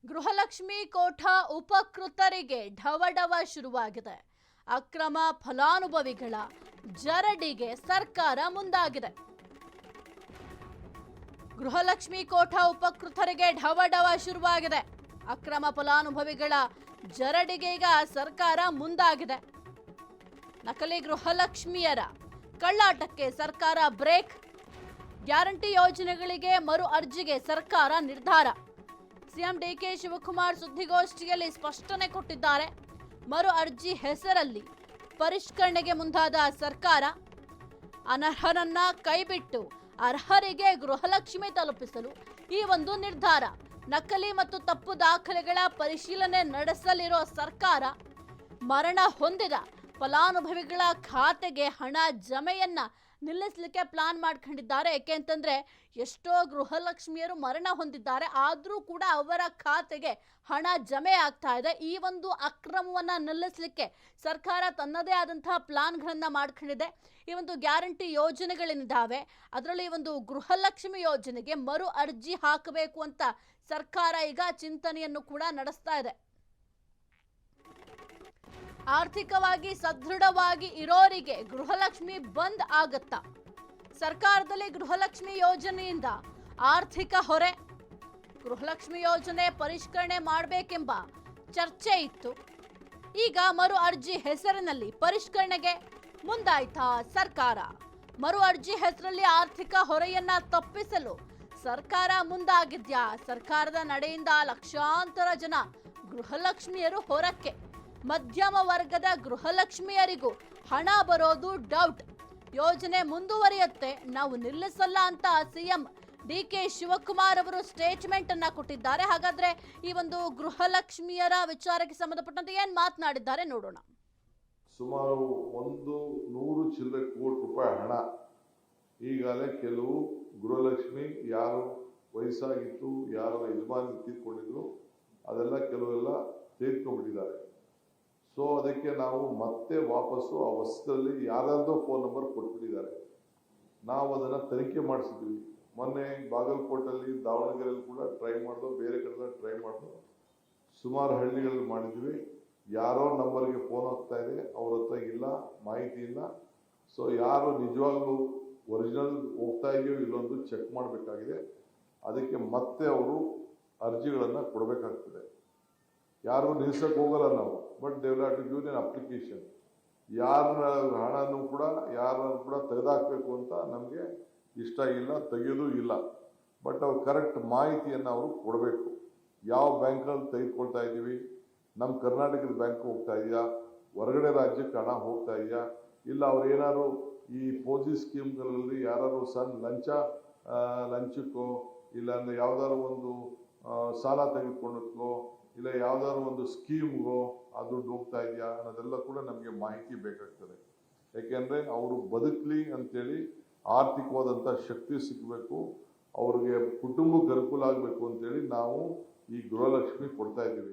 ಗೃಹಲಕ್ಷ್ಮಿ ಕೋಠಾ ಉಪಕೃತರಿಗೆ ಢವಢವ ಶುರುವಾಗಿದೆ. ಅಕ್ರಮ ಫಲಾನುಭವಿಗಳ ಜರಡಿಗೆ ಸರ್ಕಾರ ಮುಂದಾಗಿದೆ. ಗೃಹಲಕ್ಷ್ಮಿ ಕೋಠಾ ಉಪಕೃತರಿಗೆ ಢವಢವ ಶುರುವಾಗಿದೆ. ಅಕ್ರಮ ಫಲಾನುಭವಿಗಳ ಜರಡಿಗೆ ಈಗ ಸರ್ಕಾರ ಮುಂದಾಗಿದೆ. ನಕಲಿ ಗೃಹಲಕ್ಷ್ಮಿಯರ ಕಳ್ಳಾಟಕ್ಕೆ ಸರ್ಕಾರ ಬ್ರೇಕ್. ಗ್ಯಾರಂಟಿ ಯೋಜನೆಗಳಿಗೆ ಮರು ಅರ್ಜಿಗೆ ಸರ್ಕಾರ ನಿರ್ಧಾರ. ಸಿಎಂ ಡಿಕೆ ಶಿವಕುಮಾರ್ ಸುದ್ದಿಗೋಷ್ಠಿಯಲ್ಲಿ ಸ್ಪಷ್ಟನೆ ಕೊಟ್ಟಿದ್ದಾರೆ. ಮರು ಅರ್ಜಿ ಹೆಸರಲ್ಲಿ ಪರಿಷ್ಕರಣೆಗೆ ಮುಂದಾದ ಸರ್ಕಾರ ಅನರ್ಹರನ್ನ ಕೈಬಿಟ್ಟು ಅರ್ಹರಿಗೆ ಗೃಹಲಕ್ಷ್ಮಿ ತಲುಪಿಸಲು ಈ ಒಂದು ನಿರ್ಧಾರ. ನಕಲಿ ಮತ್ತು ತಪ್ಪು ದಾಖಲೆಗಳ ಪರಿಶೀಲನೆ ನಡೆಸಲಿರೋ ಸರ್ಕಾರ ಮರಣ ಹೊಂದಿದ ಫಲಾನುಭವಿಗಳ ಖಾತೆಗೆ ಹಣ ಜಮೆಯನ್ನ ನಿಲ್ಲಿಸಲಿಕ್ಕೆ ಪ್ಲಾನ್ ಮಾಡ್ಕೊಂಡಿದ್ದಾರೆ. ಯಾಕೆಂತಂದ್ರೆ ಎಷ್ಟೋ ಗೃಹಲಕ್ಷ್ಮಿಯರು ಮರಣ ಹೊಂದಿದ್ದಾರೆ, ಆದರೂ ಕೂಡ ಅವರ ಖಾತೆಗೆ ಹಣ ಜಮೆ ಆಗ್ತಾ ಇದೆ. ಈ ಒಂದು ಅಕ್ರಮವನ್ನ ನಿಲ್ಲಿಸಲಿಕ್ಕೆ ಸರ್ಕಾರ ತನ್ನದೇ ಆದಂತಹ ಪ್ಲಾನ್ಗಳನ್ನ ಮಾಡ್ಕೊಂಡಿದೆ. ಈ ಒಂದು ಗ್ಯಾರಂಟಿ ಯೋಜನೆಗಳೇನಿದ್ದಾವೆ ಅದರಲ್ಲಿ ಒಂದು ಗೃಹಲಕ್ಷ್ಮಿ ಯೋಜನೆಗೆ ಮರು ಅರ್ಜಿ ಹಾಕಬೇಕು ಅಂತ ಸರ್ಕಾರ ಈಗ ಚಿಂತನೆಯನ್ನು ಕೂಡ ನಡೆಸ್ತಾ ಇದೆ. ಆರ್ಥಿಕವಾಗಿ ಸದೃಢವಾಗಿ ಇರೋರಿಗೆ ಗೃಹಲಕ್ಷ್ಮಿ ಬಂದ್ ಆಗತ್ತಾ? ಸರ್ಕಾರದಲ್ಲಿ ಗೃಹಲಕ್ಷ್ಮಿ ಯೋಜನೆಯಿಂದ ಆರ್ಥಿಕ ಹೊರೆ, ಗೃಹಲಕ್ಷ್ಮಿ ಯೋಜನೆ ಪರಿಷ್ಕರಣೆ ಮಾಡಬೇಕೆಂಬ ಚರ್ಚೆ ಇತ್ತು. ಈಗ ಮರು ಅರ್ಜಿ ಹೆಸರಿನಲ್ಲಿ ಪರಿಷ್ಕರಣೆಗೆ ಮುಂದಾಯ್ತಾ ಸರ್ಕಾರ? ಮರು ಅರ್ಜಿ ಹೆಸರಲ್ಲಿ ಆರ್ಥಿಕ ಹೊರೆಯನ್ನ ತಪ್ಪಿಸಲು ಸರ್ಕಾರ ಮುಂದಾಗಿದ್ಯಾ? ಸರ್ಕಾರದ ನಡೆಯಿಂದ ಲಕ್ಷಾಂತರ ಜನ ಗೃಹಲಕ್ಷ್ಮಿಯರು ಹೊರಕ್ಕೆ. ಮಧ್ಯಮ ವರ್ಗದ ಗೃಹಲಕ್ಷ್ಮಿಯರಿಗೂ ಹಣ ಬರೋದು ಡೌಟ್. ಯೋಜನೆ ಮುಂದುವರಿಯುತ್ತೆ, ನಾವು ನಿಲ್ಲಿಸಲ್ಲ ಅಂತ ಸಿಎಂ ಡಿಕೆ ಶಿವಕುಮಾರ್ ಅವರು ಸ್ಟೇಟ್ಮೆಂಟ್ ಅನ್ನ ಕೊಟ್ಟಿದ್ದಾರೆ. ಹಾಗಾದ್ರೆ ಈ ಒಂದು ಗೃಹಲಕ್ಷ್ಮಿಯರ ವಿಚಾರಕ್ಕೆ ಸಂಬಂಧಪಟ್ಟಂತೆ ಏನ್ ಮಾತನಾಡಿದ್ದಾರೆ ನೋಡೋಣ. ಸುಮಾರು 100 ಚಿಲ್ಲರೆ ಕೋಟಿ ರೂಪಾಯಿ ಹಣ ಈಗಾಗಲೇ ಕೆಲವು ಗೃಹಲಕ್ಷ್ಮಿ ಯಾರು ವಯಸ್ಸಾಗಿತ್ತು, ಯಾರು ಯಜಮಾನಿ ತೀರ್ಕೊಂಡಿದ್ರು ಅದೆಲ್ಲ ಕೆಲವೆಲ್ಲ ತೀರ್ಕೊಂಡ್ಬಿಟ್ಟಿದ್ದಾರೆ. ಸೊ ಅದಕ್ಕೆ ನಾವು ಮತ್ತೆ ವಾಪಸ್ಸು ಆ ವಸ್ತುದಲ್ಲಿ ಯಾರ್ಯಾರ್ದೋ ಫೋನ್ ನಂಬರ್ ಕೊಟ್ಬಿಟ್ಟಿದ್ದಾರೆ. ನಾವು ಅದನ್ನು ತನಿಖೆ ಮಾಡಿಸಿದ್ವಿ. ಮೊನ್ನೆ ಬಾಗಲಕೋಟಲ್ಲಿ, ದಾವಣಗೆರೆಯಲ್ಲಿ ಕೂಡ ಟ್ರೈ ಮಾಡಿದ್ವು, ಬೇರೆ ಕಡೆ ಟ್ರೈ ಮಾಡಿದ್ವು, ಸುಮಾರು ಹಳ್ಳಿಗಳಲ್ಲಿ ಮಾಡಿದ್ವಿ. ಯಾರೋ ನಂಬರ್ಗೆ ಫೋನ್ ಹೋಗ್ತಾ ಇದೆ, ಅವ್ರ ಹತ್ರ ಇಲ್ಲ, ಮಾಹಿತಿ ಇಲ್ಲ. ಸೊ ಯಾರು ನಿಜವಾಗ್ಲೂ ಒರಿಜಿನಲ್ ಹೋಗ್ತಾ ಇದೆಯೋ ಇಲ್ಲೊಂದು ಚೆಕ್ ಮಾಡಬೇಕಾಗಿದೆ. ಅದಕ್ಕೆ ಮತ್ತೆ ಅವರು ಅರ್ಜಿಗಳನ್ನು ಕೊಡಬೇಕಾಗ್ತದೆ. ಯಾರು ನಿಲ್ಸಕ್ಕೆ ಹೋಗಲ್ಲ ನಾವು, but they will have to give an application. ಯಾರನ್ನ ಹಣನೂ ಕೂಡ ಯಾರನ್ನು ಕೂಡ ತೆಗೆದಾಕಬೇಕು ಅಂತ ನಮಗೆ ಇಷ್ಟ ಇಲ್ಲ, ತೆಗೆಯೋದು ಇಲ್ಲ. ಬಟ್ ಅವ್ರು ಕರೆಕ್ಟ್ ಮಾಹಿತಿಯನ್ನು ಅವರು ಕೊಡಬೇಕು. ಯಾವ ಬ್ಯಾಂಕಲ್ಲಿ ತೆಗೆದುಕೊಳ್ತಾ ಇದ್ದೀವಿ, ನಮ್ಮ ಕರ್ನಾಟಕದ ಬ್ಯಾಂಕ್ ಹೋಗ್ತಾ ಇದೆಯಾ, ಹೊರಗಡೆ ರಾಜ್ಯಕ್ಕೆ ಹಣ ಹೋಗ್ತಾ ಇದೆಯಾ, ಇಲ್ಲ ಅವ್ರು ಏನಾದ್ರು ಈ ಪೋಜಿ ಸ್ಕೀಮ್ಗಳಲ್ಲಿ ಯಾರು ಸಣ್ಣ ಲಂಚಕ್ಕೋ ಇಲ್ಲ ಅಂದರೆ ಯಾವ್ದಾದ್ರು ಒಂದು ಸಾಲ ತೆಗೆದುಕೊಳ್ಳೋಕ್ಕೋ ಇಲ್ಲ ಯಾವ್ದಾದ್ರು ಒಂದು ಸ್ಕೀಮ್ಗೋ ಅದು ದುಡ್ಡು ಹೋಗ್ತಾ ಇದೆಯಾ ಅನ್ನೋದೆಲ್ಲ ಕೂಡ ನಮಗೆ ಮಾಹಿತಿ ಬೇಕಾಗ್ತದೆ. ಯಾಕೆಂದರೆ ಅವರು ಬದುಕಲಿ ಅಂತೇಳಿ ಆರ್ಥಿಕವಾದಂಥ ಶಕ್ತಿ ಸಿಗಬೇಕು, ಅವ್ರಿಗೆ ಕುಟುಂಬಕ್ಕೆ ಅನುಕೂಲ ಆಗಬೇಕು ಅಂತೇಳಿ ನಾವು ಈ ಗೃಹಲಕ್ಷ್ಮಿ ಕೊಡ್ತಾ ಇದ್ದೀವಿ.